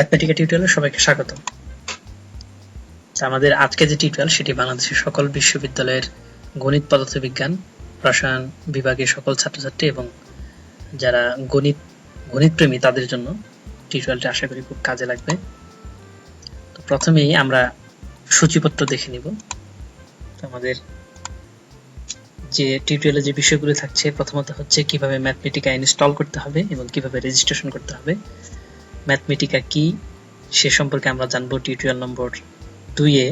Mathematica টিউটোরিয়ালে সবাইকে স্বাগত। আমাদের আজকে যে টিউটোরিয়াল সেটি বাংলাদেশের সকল বিশ্ববিদ্যালয়ের গণিত পদার্থবিজ্ঞান রসায়ন বিভাগের সকল ছাত্রছাত্রী এবং যারা গণিত প্রেমী তাদের জন্য টিউটোরিয়ালটি আশা করি খুব কাজে লাগবে। তো প্রথমেই আমরা সূচিপত্র দেখে নিব। তো আমাদের যে টিউটোরিয়ালে যে বিষয়গুলো থাকছে প্রথমত হচ্ছে কিভাবে ম্যাথমেটিকা ইনস্টল করতে হবে এবং কিভাবে রেজিস্ট্রেশন করতে হবে। ম্যাথমেটিকা কি সে সম্পর্কে আমরা জানবো টিউটোরিয়াল নম্বর 2-এ।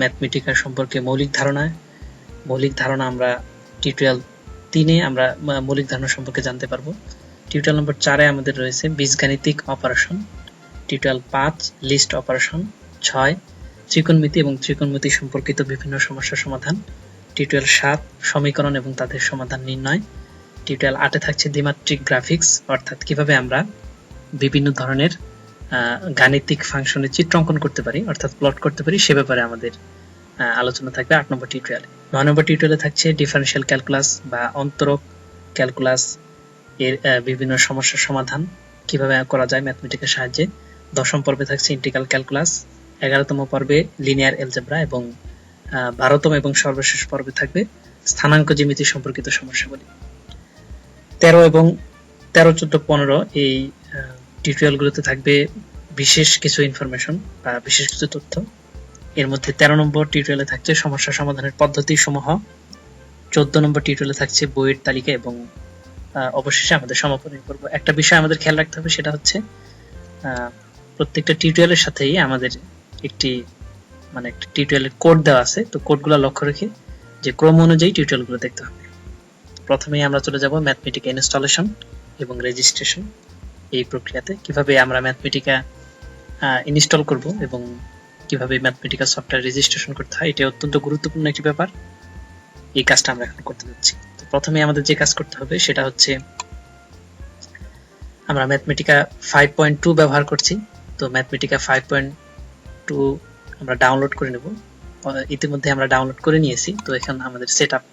ম্যাথমেটিকা সম্পর্কে মৌলিক ধারণা আমরা টিউটোরিয়াল 3-এ আমরা মৌলিক ধারণা সম্পর্কে জানতে পারবো। টিউটোরিয়াল নম্বর 4-এ আমাদের রয়েছে বীজগাণিতিক অপারেশন, টিউটোরিয়াল 5 লিস্ট অপারেশন, 6 ত্রিকোণমিতি এবং ত্রিকোণমিতি সম্পর্কিত বিভিন্ন সমস্যার সমাধান, টিউটোরিয়াল 7 সমীকরণ এবং তাদের সমাধান নির্ণয়, টিউটোরিয়াল 8-এ থাকছে দ্বিমাত্রিক গ্রাফিক্স অর্থাৎ কিভাবে আমরা বিভিন্ন ধরনের গাণিতিক ফাংশনের চিত্র অঙ্কন করতে পারি অর্থাৎ প্লট করতে পারি সে ব্যাপারে আমাদের আলোচনা থাকবে 8 নম্বর টিউটোরিয়ালে। 9 নম্বর টিউটোরিয়ালে থাকছে ডিফারেনশিয়াল ক্যালকুলাস বা অন্তরক ক্যালকুলাস এর বিভিন্ন সমস্যার সমাধান কিভাবে করা যায় ম্যাথমেটিকের সাহায্যে। 10ম পর্বে থাকছে ইন্টিগ্রাল ক্যালকুলাস, 11তম পর্বে লিনিয়ার অ্যালজেব্রা এবং 12তম এবং সর্বশেষ পর্বে থাকবে স্থানাঙ্ক জ্যামিতি সম্পর্কিত সমস্যাগুলি। 13 এবং 13, 14, 15 এই টিউটোরিয়ালগুলোতে থাকবে বিশেষ কিছু ইনফরমেশন বা বিশেষ কিছু তথ্য। এর মধ্যে 13 নম্বর টিউটোরিয়ালে থাকছে সমস্যা সমাধানের পদ্ধতি সমূহ, 14 নম্বর টিউটোরিয়ালে থাকছে বইয়ের তালিকা এবং অবশেষে আমাদের সমাপনী পর্ব। একটা বিষয় আমাদের খেয়াল রাখতে হবে, সেটা হচ্ছে প্রত্যেকটা টিউটোরিয়ালের সাথেই আমাদের একটি টিউটোরিয়ালের কোড দেওয়া আছে। তো কোডগুলো লক্ষ্য রেখে যে ক্রম অনুযায়ী টিউটোরিয়ালগুলো দেখতে হবে। প্রথমেই আমরা চলে যাব ম্যাথমেটিকা ইনস্টলেশন এবং রেজিস্ট্রেশন এই প্রক্রিয়াতে। কিভাবে আমরা ম্যাথমেটিকা ইনস্টল করব এবং কিভাবে ম্যাথমেটিকা সফটওয়্যার রেজিস্ট্রেশন করতে হয়, এটা অত্যন্ত গুরুত্বপূর্ণ একটি ব্যাপার। এই কাজটা আমরা এখন করতে যাচ্ছি। তো প্রথমে আমাদের যে কাজ করতে হবে সেটা হচ্ছে আমরা ম্যাথমেটিকা 5.2 ব্যবহার করছি। তো ম্যাথমেটিকা 5.2 আমরা ডাউনলোড করে নেব। ইতিমধ্যে আমরা ডাউনলোড করে নিয়েছি। তো এখন আমাদের সেটআপ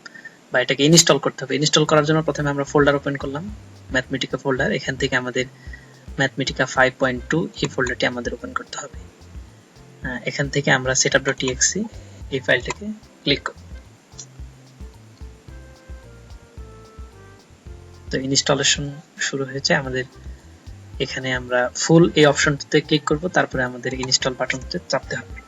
বা এটাকে ইনস্টল করতে হবে। ইনস্টল করার জন্য প্রথমে আমরা ফোল্ডার ওপেন করলাম, ম্যাথমেটিকা ফোল্ডার। এখান থেকে আমাদের ম্যাথমেটিকা 5.2 এই ফোল্ডারটি আমাদের ওপেন করতে হবে। এখান থেকে আমরা setup.txt এই ফাইলটাকে ক্লিক করব। তো ইনস্টলেশন শুরু হয়েছে আমাদের। এখানে আমরা ফুল এই অপশনটিতে ক্লিক করব, তারপরে আমাদের ইনস্টল বাটনটিতে চাপতে হবে।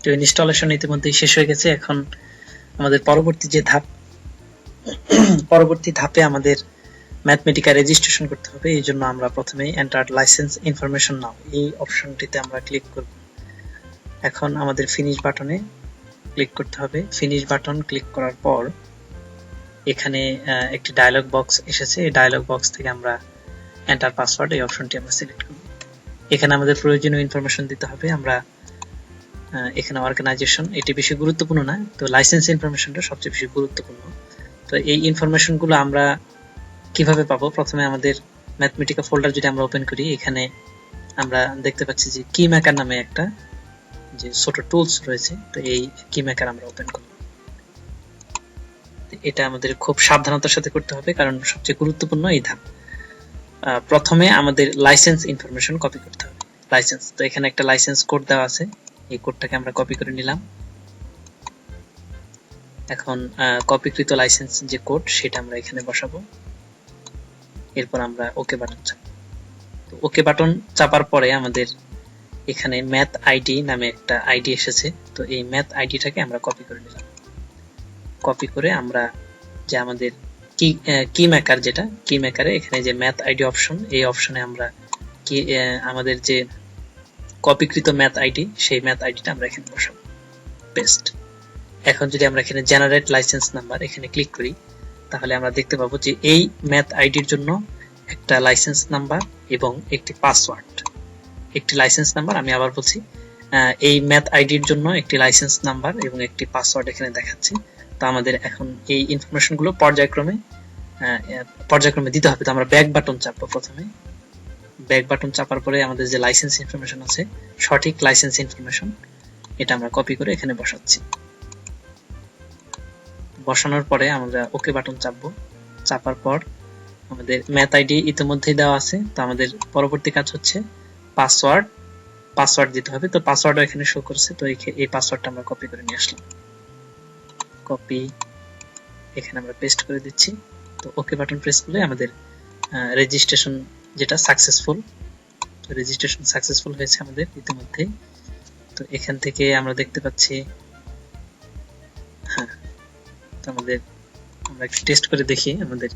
তো ইনস্টলেশন ইতিমধ্যেই শেষ হয়ে গেছে। এখন আমাদের পরবর্তী ধাপে আমাদের ম্যাথমেটিকা রেজিস্ট্রেশন করতে হবে। এই জন্য আমরা প্রথমে এন্টার লাইসেন্স ইনফরমেশন নাও এই অপশনটিতে আমরা ক্লিক করব। এখন আমাদের ফিনিশ বাটনে ক্লিক করতে হবে। ফিনিশ বাটন ক্লিক করার পর এখানে একটি ডায়লগ বক্স এসেছে। এই ডায়লগ বক্স থেকে আমরা এন্টার পাসওয়ার্ড এই অপশনটি আমরা সিলেক্ট করব। এখানে আমাদের প্রয়োজনীয় ইনফরমেশন দিতে হবে। আমরা এখানে অর্গানাইজেশন এটি বেশি গুরুত্বপূর্ণ না, তো লাইসেন্স ইনফরমেশনটা সবচেয়ে বেশি গুরুত্বপূর্ণ। তো এই ইনফরমেশনগুলো আমরা কিভাবে পাবো? প্রথমে আমাদের ম্যাথমেটিকা ফোল্ডার যদি আমরা ওপেন করি, এখানে আমরা দেখতে পাচ্ছি যে কি মেকার নামে একটা যে ছোট টুলস রয়েছে। তো এই কি মেকার আমরা ওপেন করব। এটা আমাদের খুব সাবধানতার সাথে করতে হবে, কারণ সবচেয়ে গুরুত্বপূর্ণ এই ধাপ। প্রথমে আমাদের লাইসেন্স ইনফরমেশন কপি করতে হবে। লাইসেন্স, তো এখানে একটা লাইসেন্স কোড দেওয়া আছে, এই কোডটাকে আমরা কপি করে নিলাম। এখন কপিকৃত লাইসেন্স যে কোড সেটা আমরা এখানে বসাবো। এরপর আমরা ওকে বাটন চাপবো। তো ওকে বাটন চাপার পরে আমাদের এখানে ম্যাথ আইডি নামে একটা আইডি এসেছে। তো এই ম্যাথ আইডিটাকে আমরা কপি করে নিলাম। কপি করে আমরা যে আমাদের কি মেকার, যেটা কি মেকারে এখানে যে ম্যাথ আইডি অপশন, এই অপশনে আমরা আমাদের যে কপিকৃত ম্যাথ আইডি, সেই ম্যাথ আইডিটা আমরা এখানে বসাবো। পেস্ট। এখন যদি আমরা এখানে জেনারেট লাইসেন্স নাম্বার এখানে ক্লিক করি, তাহলে আমরা দেখতে পাবো যে এই ম্যাথ আইডির জন্য একটা লাইসেন্স নাম্বার এবং একটি পাসওয়ার্ড, একটি লাইসেন্স নাম্বার, আমি আবার বলছি, এই ম্যাথ আইডির জন্য একটি লাইসেন্স নাম্বার এবং একটি পাসওয়ার্ড এখানে দেখাচ্ছে। তো আমাদের এখন এই ইনফরমেশন গুলো পর্যায়ক্রমে দিতে হবে। তো আমরা ব্যাক বাটন চাপবো। প্রথমে ব্যাক বাটন চাপার পরে আমাদের যে লাইসেন্স ইনফরমেশন আছে, সঠিক লাইসেন্স ইনফরমেশন, এটা আমরা কপি করে এখানে বসাচ্ছি। বসানোর পরে আমরা ওকে বাটন চাপবো। চাপার পর আমাদের ম্যাথ আইডি ইতিমধ্যেই দেওয়া আছে। তো আমাদের পরবর্তী কাজ হচ্ছে পাসওয়ার্ড দিতে হবে। তো পাসওয়ার্ডও এখানে শো করছে। তো এই পাসওয়ার্ডটা আমরা কপি করে নিয়ে আসলাম। কপি এখানে আমরা পেস্ট করে দিচ্ছি। তো ওকে বাটন প্রেস করলে আমাদের রেজিস্ট্রেশন যেটা সাকসেসফুল হয়েছে আমাদের ইতিমধ্যেই। তো এখান থেকে আমরা দেখতে পাচ্ছি, হ্যাঁ, তো আমরা একটু টেস্ট করে দেখি আমাদের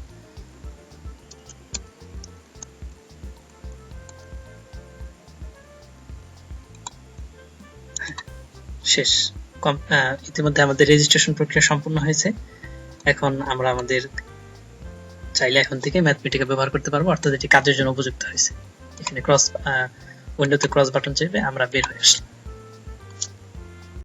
শেষ। ইতিমধ্যে আমাদের রেজিস্ট্রেশন প্রক্রিয়া সম্পূর্ণ হয়েছে। এখন আমরা আমাদের চাইলে এখন থেকে ম্যাথমেটিকা ব্যবহার করতে পারবো, অর্থাৎ এটি কাজের জন্য উপযুক্ত হয়েছে। এখানে উইন্ডোতে ক্রস বাটন চেপে আমরা বের হয়ে আসলাম।